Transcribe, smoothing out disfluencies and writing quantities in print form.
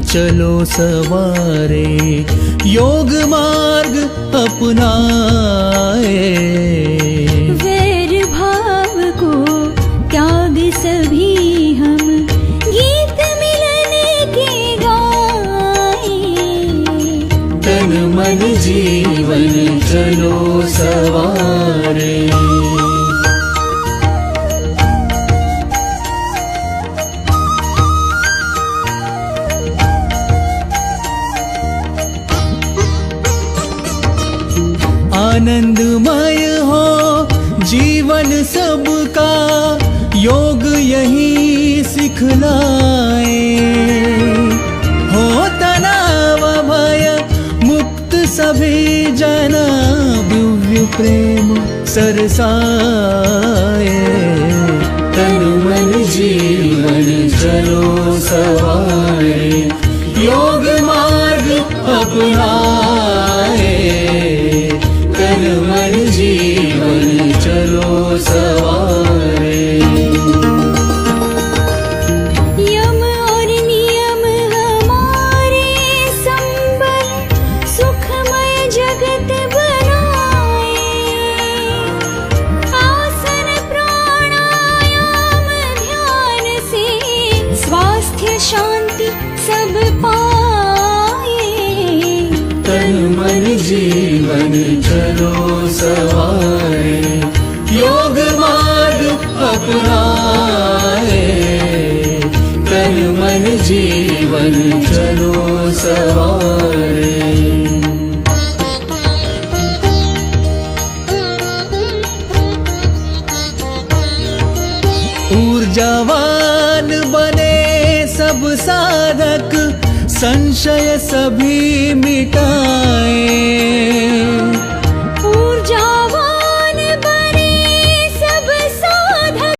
चलो सवारे, योग मार्ग अपनाए। वैर भाव को त्याग सभी हम, गीत मिलन के गाए। तन मन जीवन चलो सवारे। आनंदमय हो जीवन सबका, योग यही सिखलाए। हो तनाव भय मुक्त सभी जना, दिव्य प्रेम सरसाए। तन मन जीवन चलो सवारे, योग मार्ग अपनाए। तन मन जीवन चलो सवारे। यम और नियम हमारे संबल, सुखमय जगत बनाए। आसन प्राणायाम ध्यान से, स्वास्थ्य शांति सब पाए। तन मन जीवन चलो सवारे, योग मार्ग अपनाए। तन मन जीवन चलो सवारे। ऊर्जावान बने सब साधक, संशय सभी मिटाए।